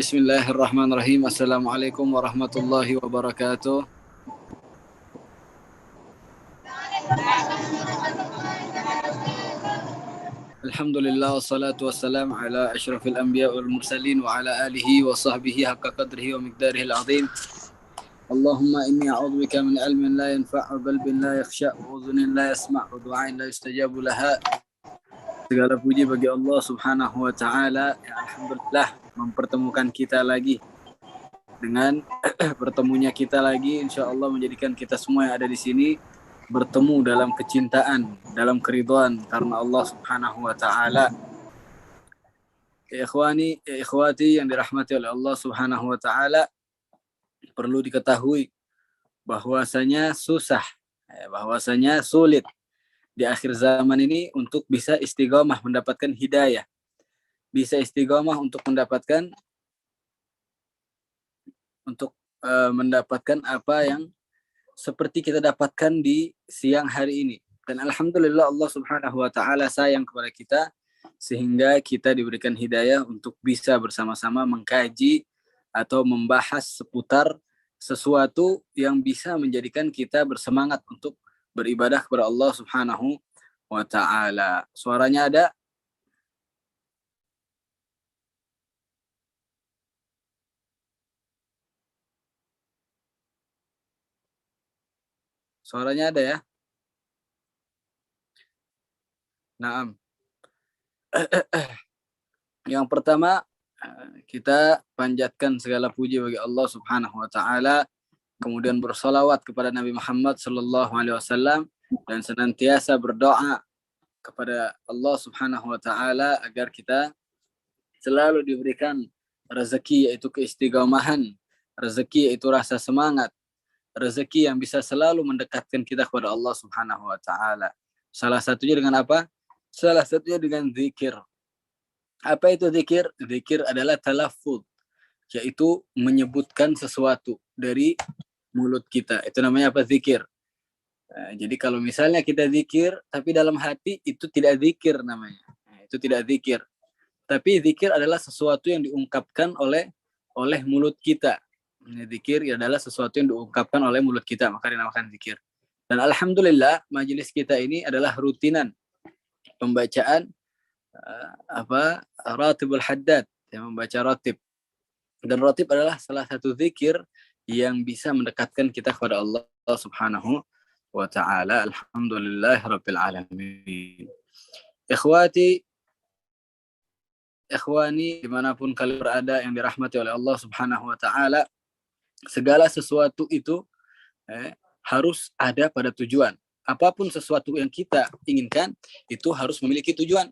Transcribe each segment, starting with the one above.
Bismillahirrahmanirrahim. Assalamualaikum warahmatullahi wabarakatuh. Alhamdulillah wassalatu wassalamu ala asyrafil anbiya wal mursalin wa ala alihi wa sahbihi haqqa qadrihi wa miqdarihi al-azim. Allahumma inni a'udzubika min ilmin la yanfa'u, qalbin la yakhsha, wa udhunin la yasma', wa du'ain la yustajabu laha. Segala puji bagi Allah Subhanahu wa taala yang alhamdulillah mempertemukan kita lagi. Dengan bertemunya kita lagi, insyaallah menjadikan kita semua yang ada di sini bertemu dalam kecintaan, dalam keridhaan karena Allah Subhanahu wa taala. Ikhwani, ikhwati yang dirahmati oleh Allah Subhanahu wa taala, perlu diketahui bahwasanya susah, bahwasanya sulit di akhir zaman ini untuk bisa istiqomah mendapatkan hidayah. Bisa istiqomah untuk mendapatkan apa yang seperti kita dapatkan di siang hari ini. Dan alhamdulillah Allah Subhanahu wa taala sayang kepada kita sehingga kita diberikan hidayah untuk bisa bersama-sama mengkaji atau membahas seputar sesuatu yang bisa menjadikan kita bersemangat untuk beribadah kepada Allah Subhanahu wa taala. Suaranya ada? Suaranya ada ya? Naam. Yang pertama, kita panjatkan segala puji bagi Allah Subhanahu wa taala, kemudian bersolawat kepada Nabi Muhammad sallallahu alaihi wasallam dan senantiasa berdoa kepada Allah Subhanahu wa taala agar kita selalu diberikan rezeki, yaitu keistiqomahan, rezeki yaitu rasa semangat, rezeki yang bisa selalu mendekatkan kita kepada Allah Subhanahu wa taala. Salah satunya dengan apa? Salah satunya dengan zikir. Apa itu zikir? Zikir adalah talaffuz, yaitu menyebutkan sesuatu dari mulut kita. Itu namanya apa? Zikir. Jadi kalau misalnya kita zikir tapi dalam hati, itu tidak zikir namanya. Itu tidak zikir. Tapi zikir adalah sesuatu yang diungkapkan oleh mulut kita. Zikir adalah sesuatu yang diungkapkan oleh mulut kita, maka dinamakan zikir. Dan alhamdulillah majelis kita ini adalah rutinan pembacaan ratibul haddad, yang membaca ratib. Dan ratib adalah salah satu zikir yang bisa mendekatkan kita kepada Allah Subhanahu wa taala. Alhamdulillahirabbil alamin. Ikhwani, dimanapun kalian berada yang dirahmati oleh Allah Subhanahu wa taala, segala sesuatu itu harus ada pada tujuan. Apapun sesuatu yang kita inginkan, itu harus memiliki tujuan.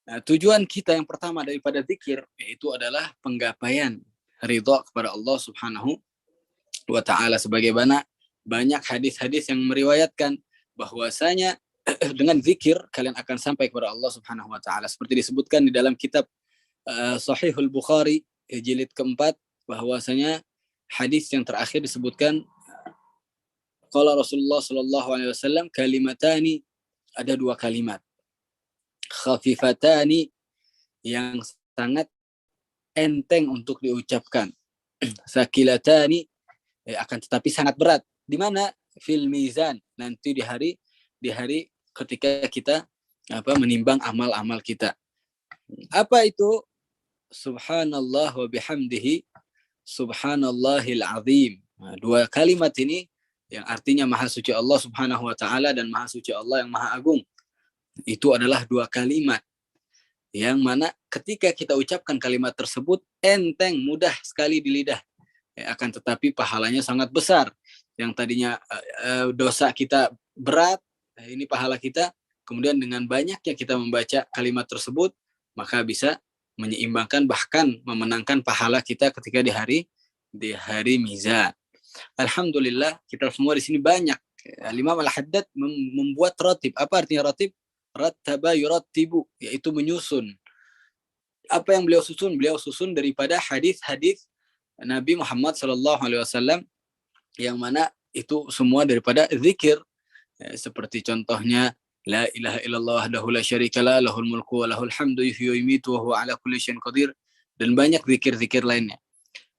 Nah, tujuan kita yang pertama daripada zikir yaitu adalah penggapaian ridha kepada Allah Subhanahu wa taala, sebagaimana banyak hadis-hadis yang meriwayatkan bahwasanya dengan zikir kalian akan sampai kepada Allah Subhanahu wa taala, seperti disebutkan di dalam kitab Sahihul Bukhari jilid keempat, bahwasanya hadis yang terakhir disebutkan qala Rasulullah sallallahu alaihi wasallam kalimatani, ada dua kalimat, khafifatani, yang sangat enteng untuk diucapkan, sakilatani, akan tetapi sangat berat. Di mana? Fil mizan, nanti di hari ketika kita menimbang amal-amal kita. Apa itu? Subhanallah wa bihamdihi subhanallahil azim. Nah, dua kalimat ini yang artinya maha suci Allah Subhanahu wa taala dan maha suci Allah yang maha agung. Itu adalah dua kalimat yang mana ketika kita ucapkan kalimat tersebut enteng, mudah sekali di lidah, akan tetapi pahalanya sangat besar. Yang tadinya dosa kita berat, ini pahala kita, kemudian dengan banyaknya kita membaca kalimat tersebut, maka bisa menyeimbangkan, bahkan memenangkan pahala kita ketika di hari mizan. Alhamdulillah kita semua di sini banyak. Imam Al-Haddad membuat ratib. Apa artinya ratib? Rattaba yurattibu, yaitu menyusun. Apa yang beliau susun? Beliau susun daripada hadis-hadis Nabi Muhammad SAW, yang mana itu semua daripada zikir. Seperti contohnya la ilaha illallah wahdahu la syarikalah lahul mulku wa lahul hamdu yuhyi wa yumiitu wa huwa ala kulli syai'in qadir, dan banyak zikir-zikir lainnya.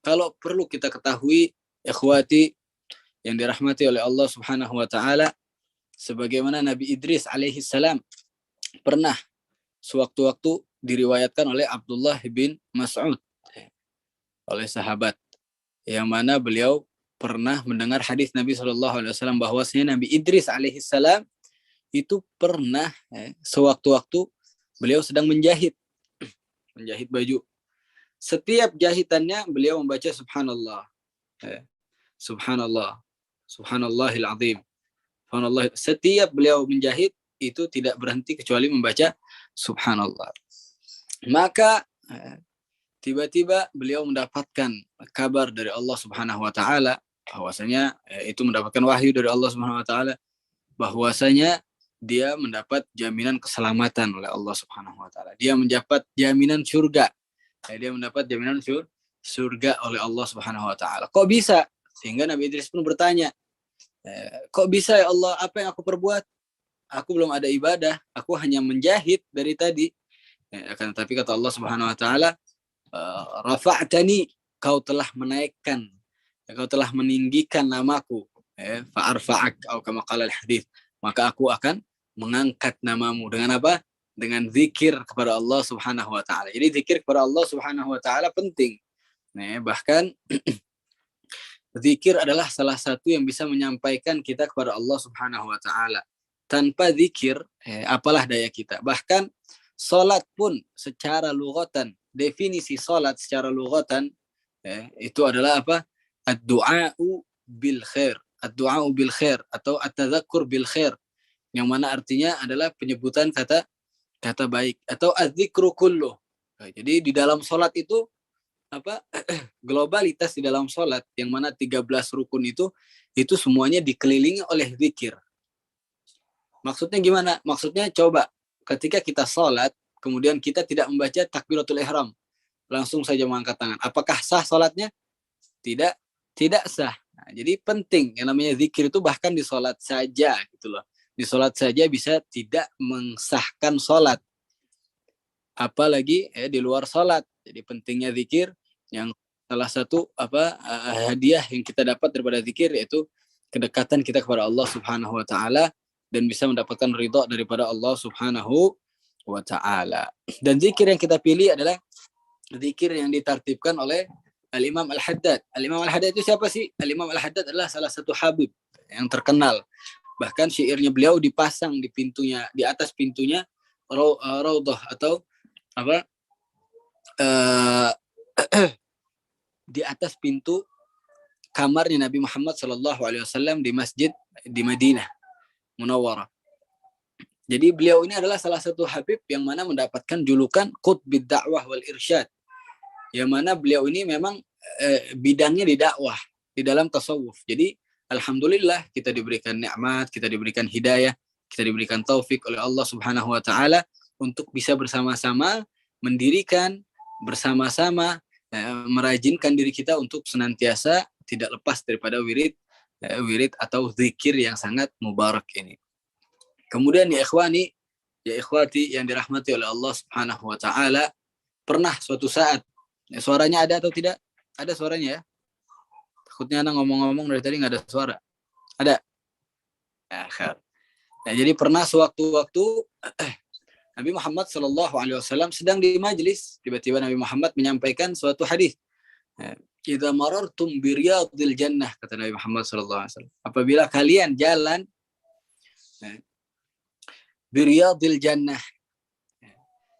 Kalau perlu kita ketahui, ikhwati yang dirahmati oleh Allah Subhanahu wa taala, sebagaimana Nabi Idris alaihi salam pernah sewaktu-waktu diriwayatkan oleh Abdullah bin Mas'ud, oleh sahabat, yang mana beliau pernah mendengar hadis Nabi SAW bahwasanya Nabi Idris alaihi salam itu pernah sewaktu-waktu beliau sedang menjahit baju. Setiap jahitannya beliau membaca subhanallah. Subhanallah. Subhanallahil azim. Subhanallah. Setiap beliau menjahit itu tidak berhenti kecuali membaca subhanallah. Maka tiba-tiba beliau mendapatkan kabar dari Allah Subhanahu wa taala bahwasanya itu mendapatkan wahyu dari Allah Subhanahu wa taala bahwasanya dia mendapat jaminan keselamatan oleh Allah Subhanahu wa taala. Dia mendapat jaminan surga. Dia mendapat jaminan surga oleh Allah Subhanahu wa taala. Kok bisa? Sehingga Nabi Idris pun bertanya, kok bisa ya Allah, apa yang aku perbuat? Aku belum ada ibadah, aku hanya menjahit dari tadi. Akan tetapi kata Allah Subhanahu wa taala, rafa'tani, kau telah menaikkan, kau telah meninggikan namaku. Fa'arfa'ak atau kama qala al-hadits. Maka aku akan mengangkat namamu dengan apa? Dengan zikir kepada Allah Subhanahu wa taala. Jadi zikir kepada Allah Subhanahu wa taala penting. Bahkan zikir adalah salah satu yang bisa menyampaikan kita kepada Allah Subhanahu wa taala. Tanpa zikir, apalah daya kita. Bahkan salat pun secara lughatan, definisi salat secara lughatan itu adalah apa? Ad-du'a'u bil khair. Ad-du'a'u bil khair atau at-tadzakur bil khair. Yang mana artinya adalah penyebutan kata baik atau az-zikru kulluh. Jadi di dalam salat itu apa? Globalitas di dalam salat yang mana 13 rukun itu semuanya dikelilingi oleh zikir. Maksudnya gimana? Maksudnya coba ketika kita salat kemudian kita tidak membaca takbiratul ihram, langsung saja mengangkat tangan. Apakah sah salatnya? Tidak sah. Nah, jadi penting yang namanya zikir itu bahkan di salat saja gitu loh. Di salat saja bisa tidak mensahkan salat. Apalagi di luar salat. Jadi pentingnya zikir, yang salah satu hadiah yang kita dapat daripada zikir yaitu kedekatan kita kepada Allah Subhanahu wa taala dan bisa mendapatkan ridha daripada Allah Subhanahu wa taala. Dan zikir yang kita pilih adalah zikir yang ditartibkan oleh Al-Imam Al-Haddad. Al-Imam Al-Haddad itu siapa sih? Al-Imam Al-Haddad adalah salah satu habib yang terkenal. Bahkan syairnya beliau dipasang di pintunya, di atas pintunya raudhah atau apa? Di atas pintu kamarnya Nabi Muhammad SAW di masjid di Madinah Munawwarah. Jadi beliau ini adalah salah satu habib yang mana mendapatkan julukan Qutbid Da'wah wal Irsyad. Yang mana beliau ini memang bidangnya di dakwah, di dalam tasawuf. Jadi alhamdulillah kita diberikan nikmat, kita diberikan hidayah, kita diberikan taufik oleh Allah Subhanahu wa taala untuk bisa bersama-sama mendirikan, bersama-sama merajinkan diri kita untuk senantiasa tidak lepas daripada wirid atau zikir yang sangat mubarak ini. Kemudian ya ikhwani, ya ikhwati yang dirahmati oleh Allah Subhanahu wa taala, pernah suatu saat suaranya ada atau tidak? Ada suaranya ya? Takutnya anak ngomong-ngomong dari tadi nggak ada suara. Ada? Nah, jadi pernah sewaktu-waktu Nabi Muhammad SAW sedang di majlis, tiba-tiba Nabi Muhammad menyampaikan suatu hadis. Idza marartum bi riyadil jannah, kata Nabi Muhammad SAW. Apabila kalian jalan bi riyadil jannah.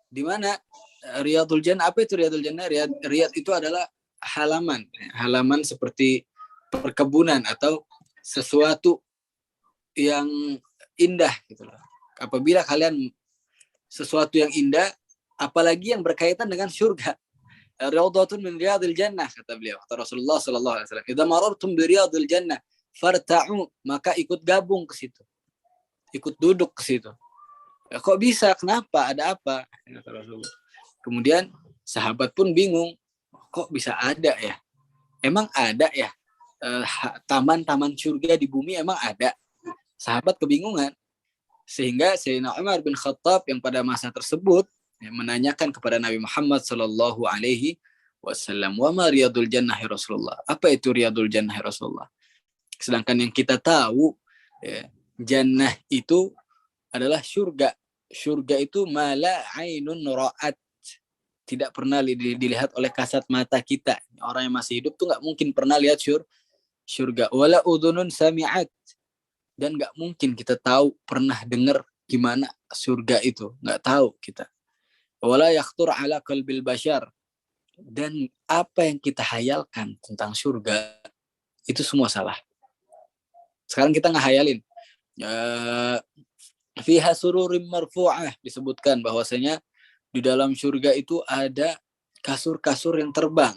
Di mana Riyadul Jannah? Apa itu Riyadul Jannah? Riyad itu adalah halaman seperti perkebunan atau sesuatu yang indah gitu loh. Apabila kalian sesuatu yang indah, apalagi yang berkaitan dengan surga. Raudhatun min riyadil jannah, kata beliau, kata Rasulullah sallallahu alaihi wasallam. Idza marartum bi riyadil jannah farta'u, maka ikut gabung ke situ. Ikut duduk ke situ. Kok bisa? Kenapa? Ada apa? Kata Rasulullah. Kemudian sahabat pun bingung, kok bisa ada ya? Emang ada ya? Taman-taman surga di bumi emang ada? Sahabat kebingungan. Sehingga Sayyidina Umar bin Khattab yang pada masa tersebut menanyakan kepada Nabi Muhammad sallallahu alaihi wasallam. Wa ma riyadul jannah ya Rasulullah. Apa itu riyadul jannah ya Rasulullah? Sedangkan yang kita tahu, ya, jannah itu adalah surga. Surga itu mala ainun ra'at, tidak pernah dilihat oleh kasat mata kita. Orang yang masih hidup tuh nggak mungkin pernah lihat surga. Wala udhunun sami'at, dan nggak mungkin kita tahu pernah dengar gimana surga itu, nggak tahu kita. Wala yakhtur ala qalbil bashar, dan apa yang kita hayalkan tentang surga itu semua salah. Sekarang kita ngehayalin fiha sururim marfu'ah, disebutkan bahwasanya di dalam surga itu ada kasur-kasur yang terbang.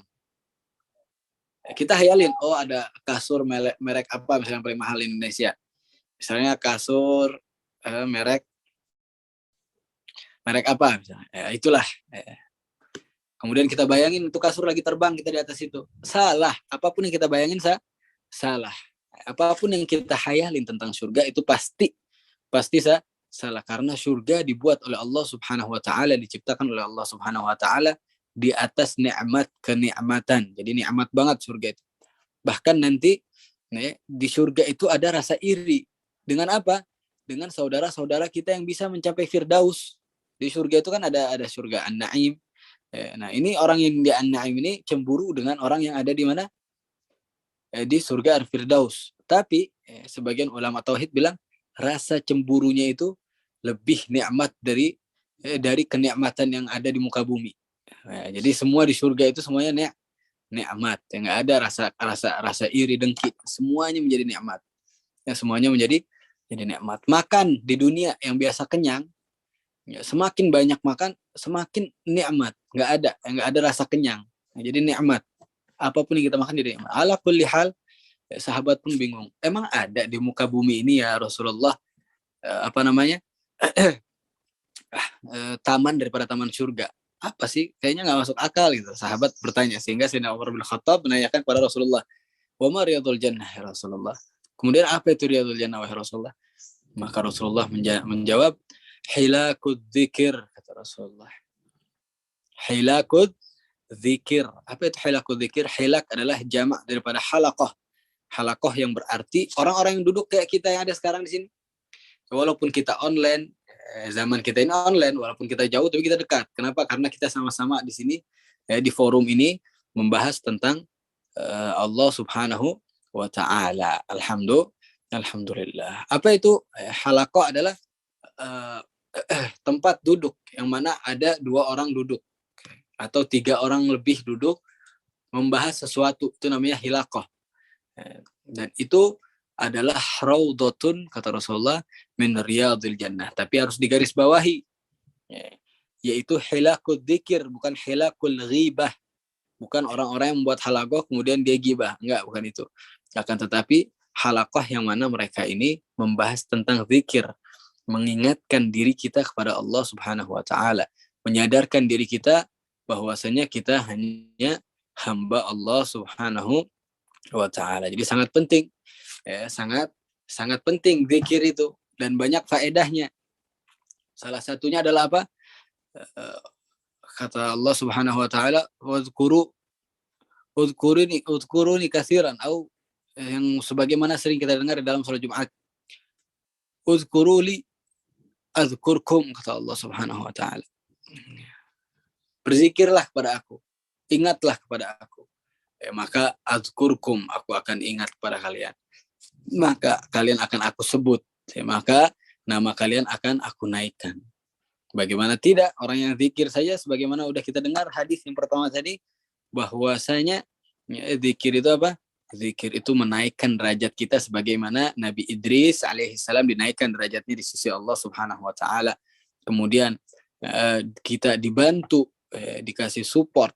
Kita hayalin, oh ada kasur merek apa misalnya yang paling mahal di Indonesia. Misalnya kasur merek apa misalnya. Itulah. Kemudian kita bayangin itu kasur lagi terbang, kita di atas itu. Salah. Apapun yang kita bayangin salah. Apapun yang kita hayalin tentang surga itu pasti salah, karena surga dibuat oleh Allah Subhanahu wa taala, diciptakan oleh Allah Subhanahu wa taala di atas nikmat kenikmatan. Jadi nikmat banget surga itu. Bahkan nanti di surga itu ada rasa iri. Dengan apa? Dengan saudara-saudara kita yang bisa mencapai Firdaus. Di surga itu kan ada surga An-Naim. Nah, ini orang yang di An-Naim ini cemburu dengan orang yang ada di mana? Di surga Al-Firdaus. Tapi sebagian ulama tauhid bilang rasa cemburunya itu lebih nikmat dari kenikmatan yang ada di muka bumi. Jadi semua di surga itu semuanya nikmat, yang nggak ada rasa iri dengki, semuanya menjadi nikmat. Semuanya menjadi nikmat. Makan di dunia yang biasa kenyang, semakin banyak makan semakin nikmat, nggak ada rasa kenyang. Jadi nikmat. Apapun yang kita makan jadi nikmat. Ala kulli hal, sahabat pun bingung. Emang ada di muka bumi ini ya Rasulullah taman daripada taman surga? Apa sih? Kayaknya nggak masuk akal gitu. Sahabat bertanya, sehingga Sayyidina Umar bin Khattab menanyakan kepada Rasulullah, wa ma riyadul jannah ya Rasulullah? Kemudian apa itu riyadul jannah ya Rasulullah? Maka Rasulullah menjawab, hilakud dzikir, kata Rasulullah. Hilakud dzikir. Apa itu hilakud dzikir? Hilak adalah jamak daripada halaqah. Halaqah yang berarti orang-orang yang duduk kayak kita yang ada sekarang di sini. Walaupun kita online, zaman kita ini online, walaupun kita jauh tapi kita dekat. Kenapa? Karena kita sama-sama di sini di forum ini membahas tentang Allah Subhanahu wa taala. Alhamdulillah. Apa itu halaqah? Adalah tempat duduk yang mana ada 2 orang duduk atau 3 orang lebih duduk membahas sesuatu, itu namanya hilaqah. Dan itu adalah raudhatun, kata Rasulullah, min riyadil jannah. Tapi harus digarisbawahi, yaitu hilaqud dzikir, bukan hilaqul ghibah. Bukan orang-orang yang membuat halaqah kemudian dia ghibah. Enggak, bukan itu. Akan tetapi halaqah yang mana mereka ini membahas tentang zikir, mengingatkan diri kita kepada Allah Subhanahu wa taala, menyadarkan diri kita bahwasanya kita hanya hamba Allah Subhanahu wa taala. Jadi sangat penting, sangat penting zikir itu, dan banyak faedahnya. Salah satunya adalah apa? Kata Allah Subhanahu wa taala, udhkuruni katsiran, atau yang sebagaimana sering kita dengar dalam salat Jumat. Udhkuruli azkurkum, kata Allah Subhanahu wa taala. Berzikirlah kepada aku, ingatlah kepada aku. Maka azkurkum, aku akan ingat kepada kalian. Maka kalian akan aku sebut. Maka nama kalian akan aku naikkan. Bagaimana tidak, orang yang zikir saja, sebagaimana udah kita dengar hadis yang pertama tadi, bahwasanya zikir itu apa? Zikir itu menaikkan derajat kita, sebagaimana Nabi Idris alaihissalam dinaikkan derajatnya di sisi Allah Subhanahu wa taala. Kemudian kita dibantu, dikasih support,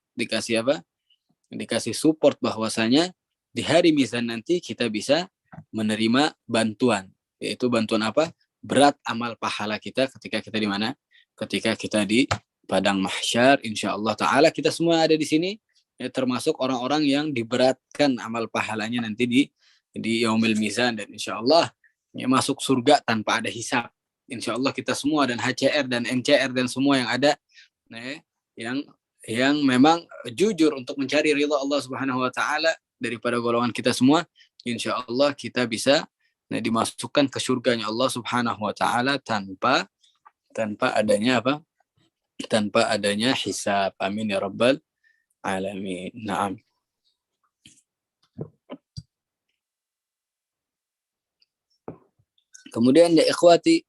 dikasih support bahwasanya di hari mizan nanti kita bisa menerima bantuan. Yaitu bantuan apa? Berat amal pahala kita ketika kita di mana? Ketika kita di padang mahsyar. Insyaallah taala kita semua ada di sini, termasuk orang-orang yang diberatkan amal pahalanya nanti di yaumil mizan, dan insyaallah masuk surga tanpa ada hisab. Insyaallah kita semua, dan HCR dan NCR dan semua yang ada, yang yang memang jujur untuk mencari ridha Allah Subhanahu wa taala daripada golongan kita semua, insya Allah kita bisa dimasukkan ke surganya Allah Subhanahu wa taala tanpa adanya apa? Tanpa adanya hisab. Amin ya rabbal alamin. Naam. Kemudian ya ikhwati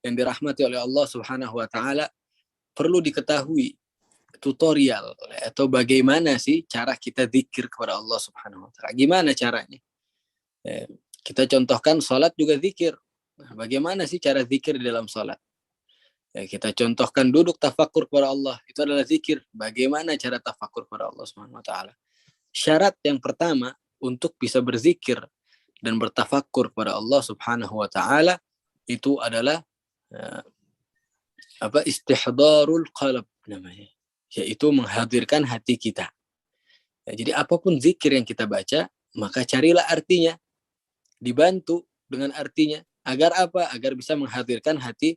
yang dirahmati oleh Allah Subhanahu wa taala, perlu diketahui tutorial atau bagaimana sih cara kita zikir kepada Allah Subhanahu wa taala. Gimana caranya? Kita contohkan salat juga zikir. Bagaimana sih cara zikir di dalam salat? Kita contohkan duduk tafakur kepada Allah, itu adalah zikir. Bagaimana cara tafakur kepada Allah Subhanahu wa taala? Syarat yang pertama untuk bisa berzikir dan bertafakur kepada Allah Subhanahu wa taala itu adalah istihdarul qalb namanya, yaitu menghadirkan hati kita. Jadi apapun zikir yang kita baca, maka carilah artinya, dibantu dengan artinya, agar apa? Agar bisa menghadirkan hati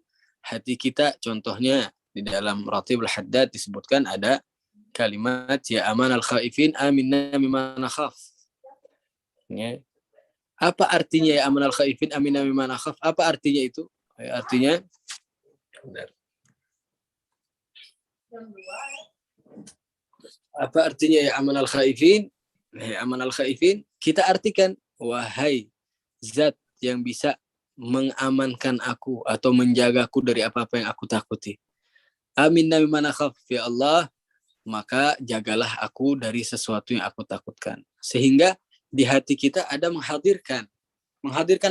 kita. Contohnya di dalam Ratibul Haddad disebutkan ada kalimat ya amanal khaifin aminna mimma nakhaf. Ya. Apa artinya ya amanal khaifin aminna mimma nakhaf? Apa artinya itu? Artinya apa artinya ya amanal khaifin? Ya amanal khaifin, kita artikan wahai zat yang bisa mengamankan aku atau menjagaku dari apa-apa yang aku takuti. Aminna mimma nakhaf, ya Allah, maka jagalah aku dari sesuatu yang aku takutkan. Sehingga di hati kita ada menghadirkan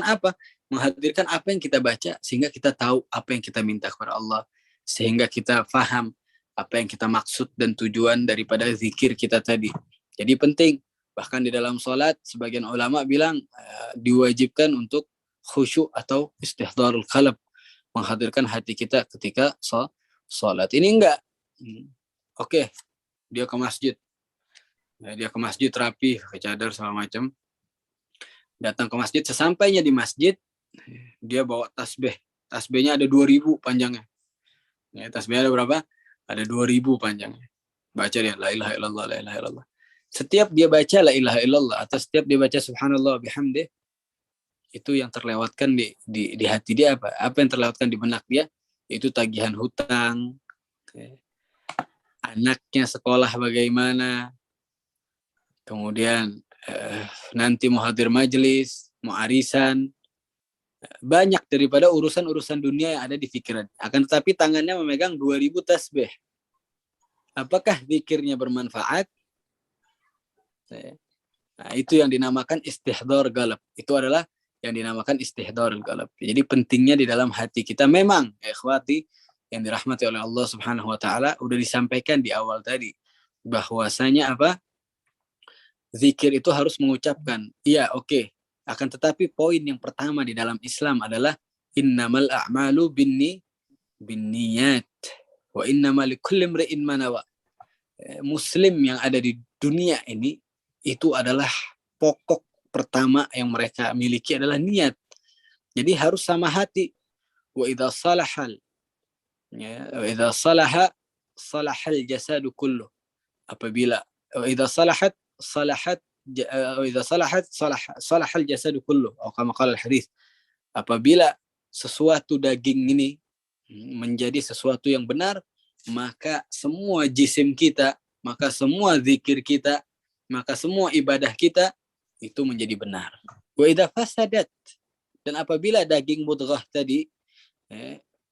apa? Menghadirkan apa yang kita baca, sehingga kita tahu apa yang kita minta kepada Allah, sehingga kita faham apa yang kita maksud dan tujuan daripada zikir kita tadi. Jadi penting, bahkan di dalam sholat sebagian ulama bilang diwajibkan untuk khusyuk atau istihdarul qalb, menghadirkan hati kita ketika sholat. Ini enggak. Oke, dia ke masjid. Dia ke masjid rapi, pakai cadar segala macam. Datang ke masjid, sesampainya di masjid, dia bawa tasbih. Tasbihnya ada 2000 panjangnya. Ya, tasbihnya ada berapa? Ada 2000 panjangnya. Baca dia, la ilaha illallah, la ilaha illallah. Setiap dia baca la ilaha illallah, atau setiap dia baca subhanallah bihamdih, itu yang terlewatkan di hati dia apa? Apa yang terlewatkan di benak dia? Itu tagihan hutang, anaknya sekolah bagaimana, kemudian nanti mau hadir majelis, mau arisan, banyak daripada urusan-urusan dunia yang ada di pikiran. Akan tetapi tangannya memegang 2000 tasbih. Apakah zikirnya bermanfaat? Nah, itu yang dinamakan istihdar qalb. Itu adalah yang dinamakan istihdar qalb. Jadi pentingnya di dalam hati kita memang, ikhwati yang dirahmati oleh Allah Subhanahu wa taala, udah disampaikan di awal tadi bahwasanya apa? Zikir itu harus mengucapkan, iya oke. Akan tetapi poin yang pertama di dalam Islam adalah innamal a'malu binniyat wa innamal likulli imri'in ma nawa. Muslim yang ada di dunia ini itu adalah pokok pertama yang mereka miliki adalah niat. Jadi harus sama hati. Wa idza salahal salahal jasadu kullu. Apabila wa idza salahal jasadu kullu, atau kama qala al-hadis. Apabila sesuatu daging ini menjadi sesuatu yang benar, maka semua jisim kita, maka semua zikir kita, maka semua ibadah kita itu menjadi benar. Wa idza fasadat, dan apabila daging mudghah tadi,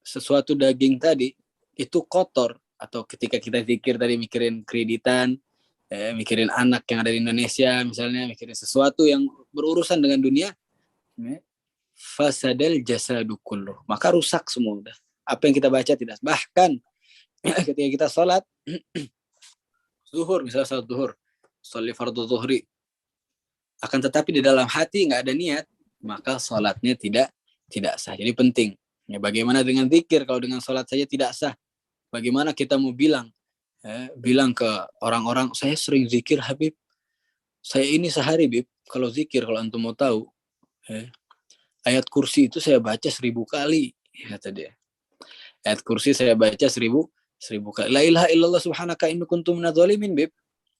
sesuatu daging tadi itu kotor, atau ketika kita zikir tadi mikirin kreditan, mikirin anak yang ada di Indonesia misalnya, mikirin sesuatu yang berurusan dengan dunia, fasadal jasadu kulluh, maka rusak semua udah. Apa yang kita baca tidak. Bahkan ketika kita sholat zuhur, misalnya sholat zuhur, sholli fardhu zuhri, akan tetapi di dalam hati nggak ada niat, maka sholatnya tidak sah. Jadi penting. Ya, bagaimana dengan zikir kalau dengan sholat saja tidak sah? Bagaimana kita mau bilang ke orang-orang, saya sering zikir Habib, saya ini sehari Bib, kalau zikir, kalau antum mau tahu, ayat kursi itu saya baca 1000 kali, kata dia. Ayat kursi saya baca 1000 1000 kali. La ilaha illallah subhanaka inni kuntu minadz dzalimin, Beb.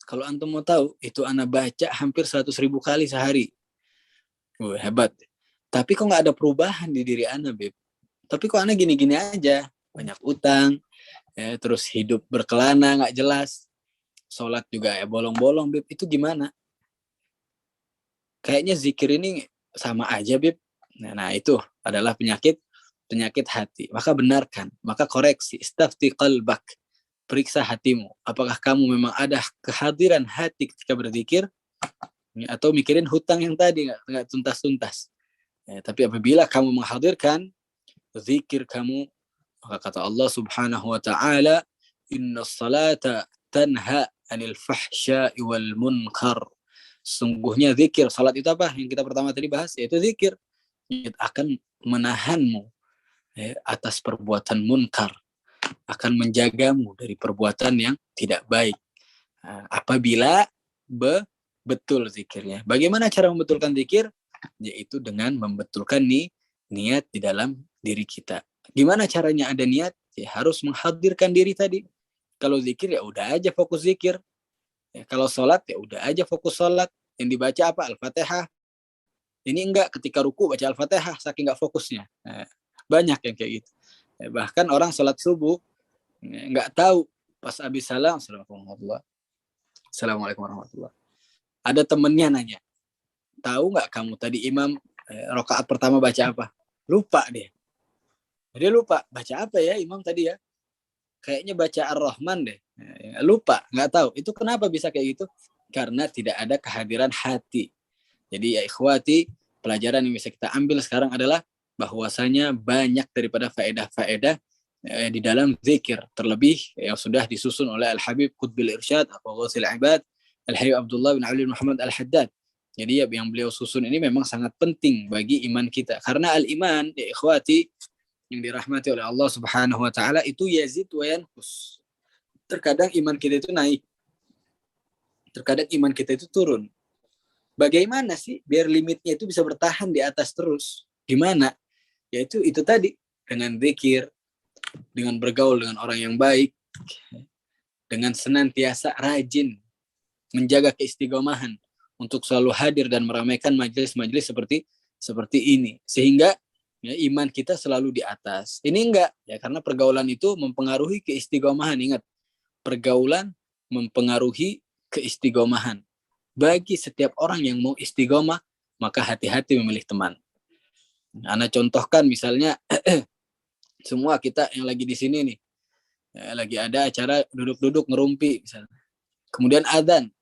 Kalau antum mau tahu, itu ana baca hampir 100.000 kali sehari. Hebat. Tapi kok nggak ada perubahan di diri ana, Beb. Tapi kok ana gini-gini aja. Banyak utang, ya, terus hidup berkelana, nggak jelas. Sholat juga ya bolong-bolong, Beb. Itu gimana? Kayaknya zikir ini sama aja, Beb. Nah, itu adalah penyakit hati. Maka benarkan, maka koreksi. Istafti qalbak. Periksa hatimu. Apakah kamu memang ada kehadiran hati ketika berzikir? Atau mikirin hutang yang tadi nggak tuntas-tuntas. Ya, tapi apabila kamu menghadirkan zikir kamu, maka kata Allah Subhanahu wa taala, "Innas salata tanha 'anil fahsya'i wal munkar." Sungguhnya zikir, salat itu apa? Yang kita pertama tadi bahas, yaitu zikir. Itu akan menahanmu atas perbuatan munkar, akan menjagamu dari perbuatan yang tidak baik. Apabila betul zikirnya. Bagaimana cara membetulkan zikir? Yaitu dengan membetulkan niat di dalam diri kita. Gimana caranya ada niat? Ya, harus menghadirkan diri tadi. Kalau zikir ya udah aja fokus zikir. Ya, kalau sholat ya udah aja fokus sholat. Yang dibaca apa? Al-Fatihah. Ini enggak, ketika ruku baca Al-Fatihah saking enggak fokusnya. Nah, banyak yang kayak gitu. Ya, bahkan orang sholat subuh enggak tahu pas habis salam, Assalamualaikum warahmatullahi. Ada temennya nanya, tahu nggak kamu tadi imam rakaat pertama baca apa? Lupa dia. Dia lupa baca apa ya imam tadi ya? Kayaknya baca Ar-Rahman deh. Lupa, nggak tahu. Itu kenapa bisa kayak gitu? Karena tidak ada kehadiran hati. Jadi ya ikhwati, pelajaran yang bisa kita ambil sekarang adalah bahwasanya banyak daripada faedah-faedah di dalam zikir, terlebih yang sudah disusun oleh Al-Habib Qutbil Irsyad atau Ghasil Ibad Al-Habib Abdullah bin Ali Muhammad Al-Haddad. Jadi ya yang beliau susun ini memang sangat penting bagi iman kita. Karena al-iman, ya ikhwati, yang dirahmati oleh Allah Subhanahu wa taala itu yazid wa yanqus. Terkadang iman kita itu naik. Terkadang iman kita itu turun. Bagaimana sih biar limitnya itu bisa bertahan di atas terus? Gimana? Yaitu itu tadi, dengan zikir, dengan bergaul dengan orang yang baik, dengan senantiasa rajin menjaga keistiqomahan untuk selalu hadir dan meramaikan majelis-majelis seperti ini, sehingga ya, iman kita selalu di atas. Ini enggak ya, karena pergaulan itu mempengaruhi keistiqomahan. Ingat, pergaulan mempengaruhi keistiqomahan. Bagi setiap orang yang mau istiqomah, maka hati-hati memilih teman. Ana contohkan misalnya semua kita yang lagi di sini nih, ya, lagi ada acara duduk-duduk ngerumpi misalnya. Kemudian adzan,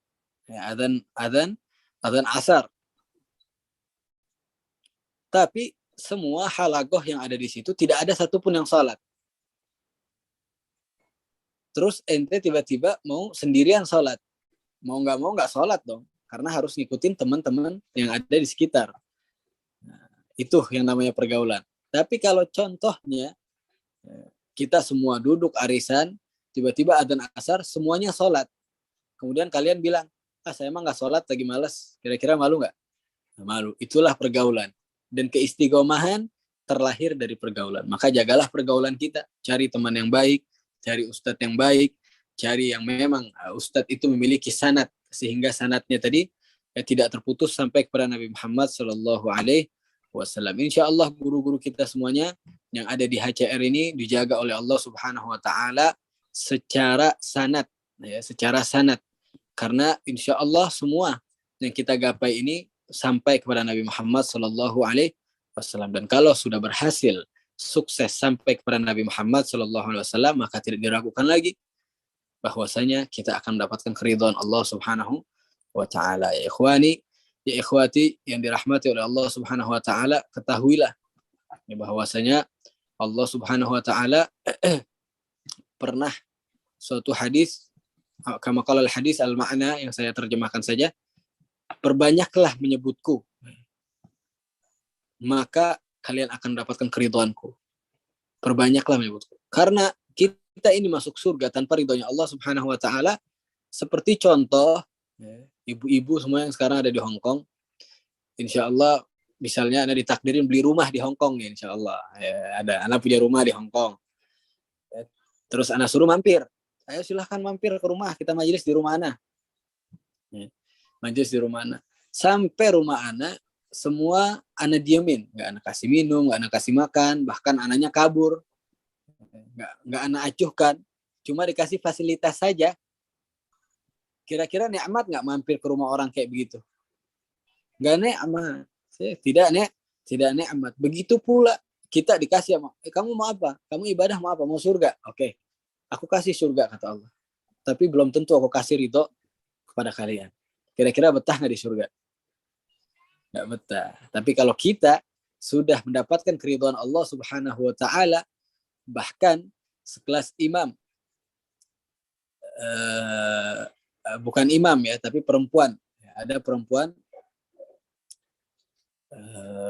ya, adzan asar. Tapi semua halagoh yang ada di situ tidak ada satupun yang sholat. Terus ente tiba-tiba mau sendirian sholat. Mau nggak sholat dong. Karena harus ngikutin teman-teman yang ada di sekitar. Nah, itu yang namanya pergaulan. Tapi kalau contohnya, kita semua duduk arisan, tiba-tiba adzan asar, semuanya sholat. Kemudian kalian bilang, saya emang nggak sholat, lagi malas. Kira-kira malu nggak? Nah, malu. Itulah pergaulan. Dan keistiqomahan terlahir dari pergaulan. Maka jagalah pergaulan kita. Cari teman yang baik, cari ustadz yang baik, cari yang memang ustadz itu memiliki sanad, sehingga sanadnya tadi tidak terputus sampai kepada Nabi Muhammad Sallallahu Alaihi Wasallam. Insya Allah guru-guru kita semuanya yang ada di HCR ini dijaga oleh Allah Subhanahu Wa Taala secara sanad, ya, secara sanad. Karena insya Allah semua yang kita gapai ini sampai kepada Nabi Muhammad Sallallahu Alaihi Wasallam. Dan kalau sudah berhasil sukses sampai kepada Nabi Muhammad Sallallahu Alaihi Wasallam, maka tidak diragukan lagi bahwasanya kita akan mendapatkan keridhaan Allah Subhanahu Wa Taala. Ya ikhwani, ya ikhwati yang dirahmati oleh Allah Subhanahu Wa Taala, ketahuilah bahwasanya Allah Subhanahu Wa Taala pernah suatu hadis, kama qala al-hadis al-ma'na, yang saya terjemahkan saja, perbanyaklah menyebutku, maka kalian akan mendapatkan keridhaanku. Perbanyaklah menyebutku. Karena kita ini masuk surga tanpa ridhonya Allah Subhanahu Wa Taala, seperti contoh ibu-ibu semua yang sekarang ada di Hong Kong. Insya Allah, misalnya Anda ditakdirin beli rumah di Hong Kong, ya, insya Allah. Ya, ada, Anda punya rumah di Hong Kong. Terus ana suruh mampir. Ayo silahkan mampir ke rumah, kita majelis di rumah ana. Majelis di rumah ana. Sampai rumah ana, semua ana diemin. Nggak ana kasih minum, nggak ana kasih makan. Bahkan ananya kabur. Nggak ana acuhkan. Cuma dikasih fasilitas saja. Kira-kira nikmat nggak mampir ke rumah orang kayak begitu? Nggak nikmat. Tidak nikmat. Begitu pula kita dikasih sama, kamu mau apa? Kamu ibadah mau apa? Mau surga? Oke. Aku kasih surga, kata Allah. Tapi belum tentu aku kasih ridho kepada kalian. Kira-kira betah nggak di surga? Nggak betah. Tapi kalau kita sudah mendapatkan keridhaan Allah Subhanahu wa Ta'ala, bahkan sekelas imam, bukan imam ya, tapi perempuan. Ada perempuan,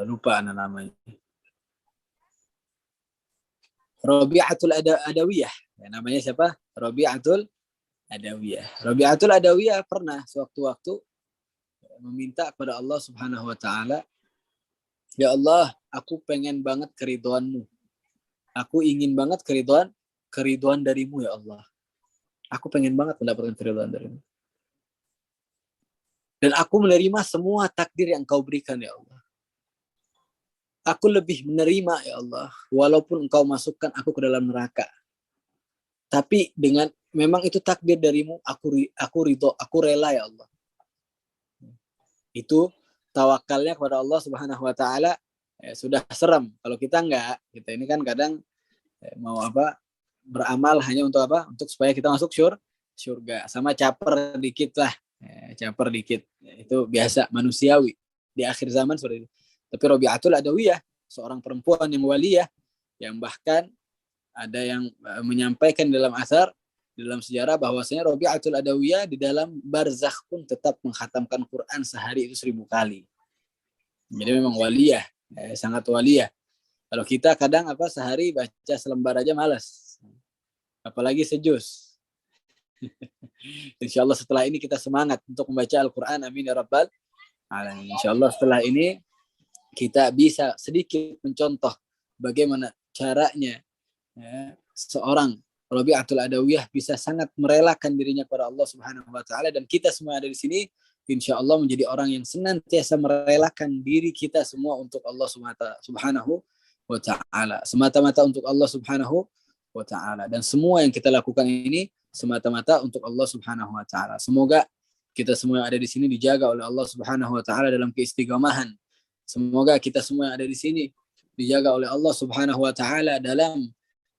lupa namanya. Rabi'atul Adawiyah. Ya, namanya siapa? Rabi'atul Adawiyah. Rabi'atul Adawiyah pernah sewaktu-waktu meminta kepada Allah Subhanahu wa Ta'ala, ya Allah, aku pengen banget keridhoanmu. Aku ingin banget keridhoan darimu, ya Allah. Aku pengen banget mendapatkan keridhoan darimu. Dan aku menerima semua takdir yang kau berikan, ya Allah. Aku lebih menerima, ya Allah, walaupun engkau masukkan aku ke dalam neraka. Tapi dengan memang itu takdir darimu, aku ridho, aku rela, ya Allah. Itu tawakalnya kepada Allah Subhanahu wa Ta'ala. Sudah serem. Kalau kita enggak, kita ini kan kadang mau apa, beramal hanya untuk apa? Untuk supaya kita masuk surga. Sama caper dikit lah. Caper dikit. Itu biasa, manusiawi. Di akhir zaman seperti itu. Tapi Rabi'atul Adawiyah, seorang perempuan yang waliyah, yang bahkan ada yang menyampaikan dalam asar, dalam sejarah, bahwasanya Rabi'atul Adawiyah di dalam barzakh pun tetap menghatamkan Quran sehari itu 1000 kali. Jadi memang waliyah, sangat waliyah. Kalau kita kadang apa sehari baca selembar aja malas, apalagi sejuz. Insya Allah setelah ini kita semangat untuk membaca Al-Quran. Amin ya Rabbal alamin. Insya Allah setelah ini kita bisa sedikit mencontoh bagaimana caranya seorang Rabi'atul Adawiyah bisa sangat merelakan dirinya kepada Allah Subhanahu wa Ta'ala, dan kita semua ada di sini insya Allah menjadi orang yang senantiasa merelakan diri kita semua untuk Allah Subhanahu wa Ta'ala, semata-mata untuk Allah Subhanahu wa Ta'ala, dan semua yang kita lakukan ini semata-mata untuk Allah Subhanahu wa Ta'ala. Semoga kita semua yang ada di sini dijaga oleh Allah Subhanahu wa Ta'ala dalam keistiqomahan. Semoga kita semua yang ada di sini dijaga oleh Allah Subhanahu wa Ta'ala dalam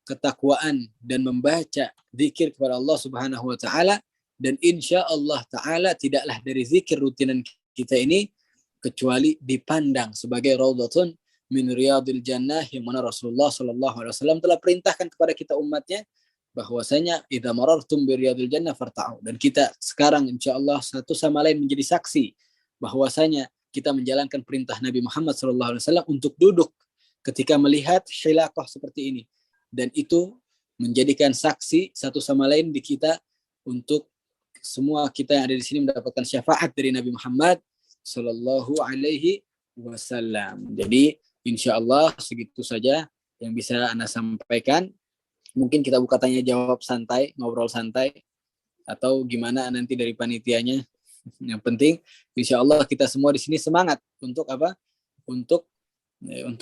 ketakwaan dan membaca zikir kepada Allah Subhanahu wa Ta'ala. Dan insya Allah Ta'ala tidaklah dari zikir rutinan kita ini kecuali dipandang sebagai raudhatun min riyadil jannah, yang mana Rasulullah sallallahu alaihi wasallam telah perintahkan kepada kita umatnya bahwasanya idza marartum bi riyadil jannah farta'u. Dan kita sekarang insyaallah satu sama lain menjadi saksi bahwasanya kita menjalankan perintah Nabi Muhammad sallallahu alaihi wasallam untuk duduk ketika melihat hilaqah seperti ini, dan itu menjadikan saksi satu sama lain di kita untuk semua kita yang ada di sini mendapatkan syafaat dari Nabi Muhammad sallallahu alaihi wasallam. Jadi insyaallah segitu saja yang bisa Anda sampaikan. Mungkin kita buka tanya jawab santai, ngobrol santai, atau gimana nanti dari panitianya. Yang penting insyaallah kita semua di sini semangat untuk apa? Untuk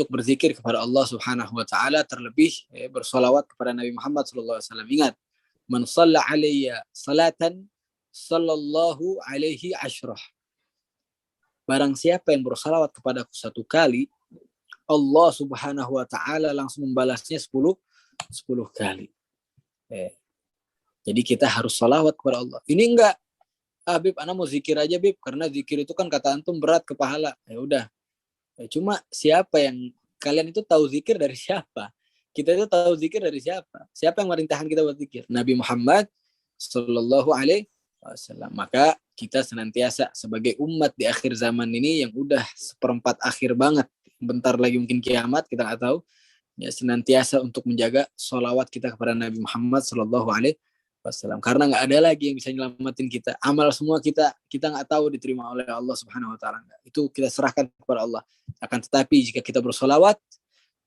berzikir kepada Allah Subhanahu wa Ta'ala, terlebih bersolawat kepada Nabi Muhammad sallallahu alaihi wasallam. Ingat, man shalla alayya salatan sallallahu alaihi asyrah. Barang siapa yang bersolawat kepadaku 1 kali, Allah Subhanahu wa Ta'ala langsung membalasnya 10 kali. Jadi kita harus salawat kepada Allah. Ini enggak, Bib, ana mau zikir aja, Bib, karena zikir itu kan kata antum berat ke pahala. Ya udah. Cuma siapa yang kalian itu tahu zikir dari siapa? Kita itu tahu zikir dari siapa? Siapa yang merintahkan kita buat zikir? Nabi Muhammad sallallahu alaihi wasallam. Maka kita senantiasa sebagai umat di akhir zaman ini yang udah seperempat akhir banget, bentar lagi mungkin kiamat, kita nggak tahu, ya senantiasa untuk menjaga sholawat kita kepada Nabi Muhammad sallallahu alaihi wasallam, karena nggak ada lagi yang bisa nyelamatin kita. Amal semua kita nggak tahu diterima oleh Allah Subhanahu wa Ta'ala. Itu kita serahkan kepada Allah. Akan tetapi jika kita bersolawat,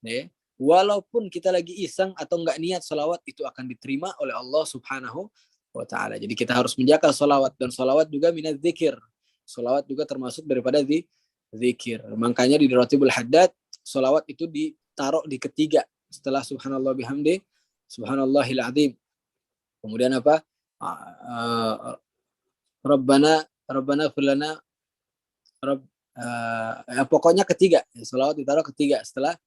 ya, walaupun kita lagi iseng atau nggak niat salawat, itu akan diterima oleh Allah Subhanahu wa Ta'ala. Jadi kita harus menjaga salawat, dan salawat juga minaz zikir. Salawat juga termasuk daripada zikir. Makanya di Ratibul Haddad, salawat itu ditaruh di ketiga setelah subhanallah bihamdi, subhanallahil azim. Kemudian apa? Rabbana firlana pokoknya ketiga, salawat ditaruh ketiga setelah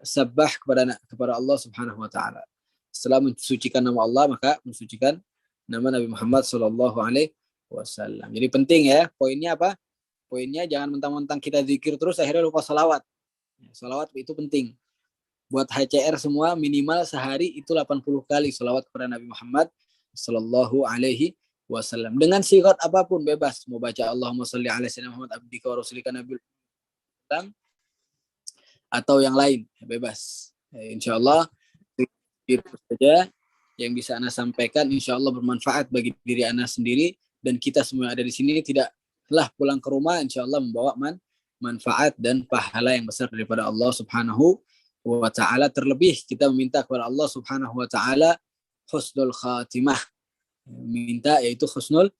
sabah kepada Allah Subhanahu wa Ta'ala. Setelah mensucikan nama Allah, maka mensucikan nama Nabi Muhammad sallallahu alaihi wasallam. Jadi penting ya, poinnya apa? Poinnya jangan mentang-mentang kita zikir terus akhirnya lupa salawat. Salawat itu penting. Buat HCR semua minimal sehari itu 80 kali salawat kepada Nabi Muhammad sallallahu alaihi wasallam. Dengan sigat apapun bebas. Mau baca Allahumma sholli ala sayyidina Muhammad abdika wa rasulika nabiyil Islam atau yang lain, bebas. Insyaallah itu saja yang bisa Ana sampaikan. Insyaallah bermanfaat bagi diri Ana sendiri dan kita semua yang ada di sini. Tidaklah pulang ke rumah insyaallah membawa manfaat dan pahala yang besar daripada Allah Subhanahu wa Ta'ala. Terlebih kita meminta kepada Allah Subhanahu wa Ta'ala husnul khatimah. Minta yaitu husnul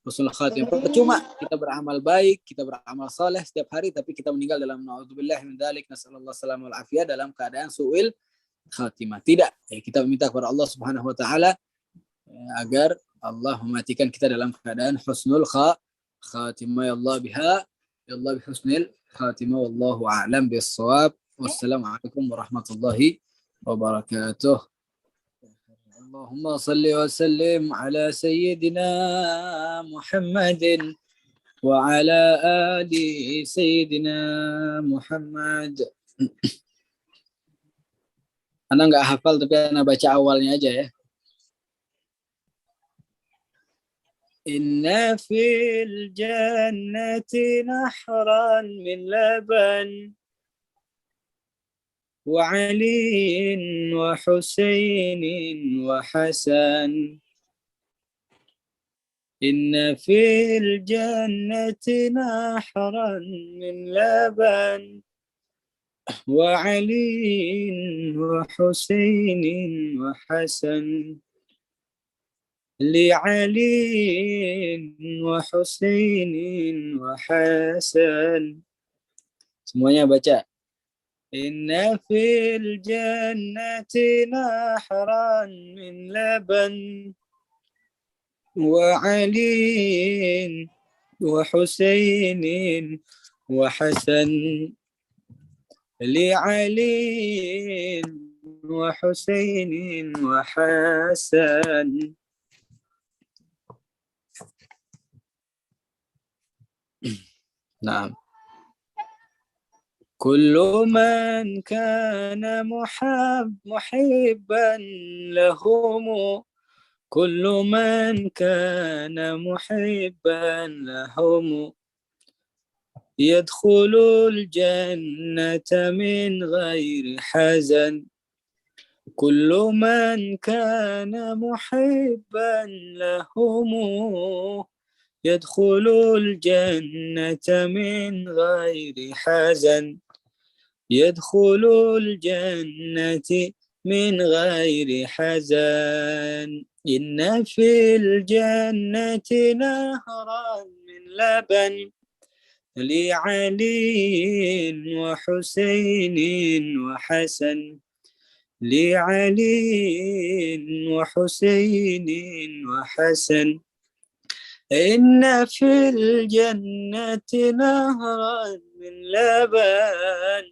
khatimah. Percuma kita beramal baik, kita beramal saleh setiap hari, tapi kita meninggal dalam naudzubillah min dzalik, nasallallahu salam wal afiyah, dalam keadaan su'il khatimah. Tidak. Kita meminta kepada Allah Subhanahu wa Ta'ala agar Allah mematikan kita dalam keadaan husnul khatimah. Ya Allah biha, ya Allah bihusnil khatimah, wallahu a'lam bis-shawab. Wassalamualaikum warahmatullahi wabarakatuh. اللهم صل وسلم على سيدنا محمد وعلى آل سيدنا محمد. Ana nggak hafal tapi Ana baca awalnya aja ya. Inna fil jannati nahran min laban وعلي وحسين وحسن إن في الجنة نهرا من لبن وعلي وحسين وحسن لعلي وحسين وحسن. Semuanya baca. إن في الجنة نهرا من لبن وعلي وحسين وحسن لعلي وحسين وحسن. نعم. كل من كان محبا لهم كل من كان محبا لهم يدخل الجنة من غير حزن كل من كان محبا لهم يدخل الجنة من غير حزن يدخل الجنة من غير حزن إن في الجنة نهرا من لبن لعلي وحسين وحسن لعلي وحسين وحسن إن في الجنة نهرا من لبن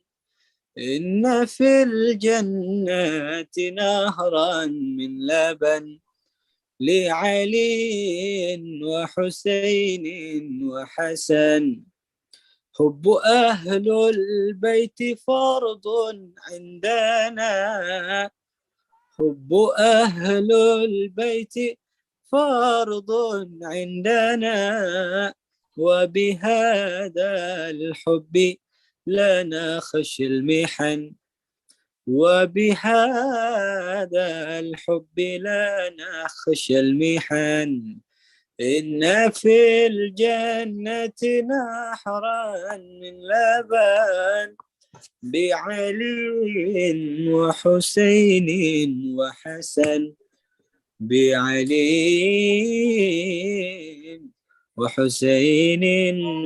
إن في الجنة نهرا من لبن لعلي وحسين وحسن حب أهل البيت فرض عندنا حب أهل البيت فرض عندنا وبهذا الحب لا نخشى المحن وبهذا الحب لا نخشى المحن إن في الجنة نهرا من لبن بعلي وحسين وحسن بعلي وحسين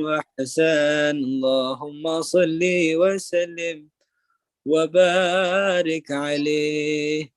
وحسن اللهم صل وسلم وبارك عليه.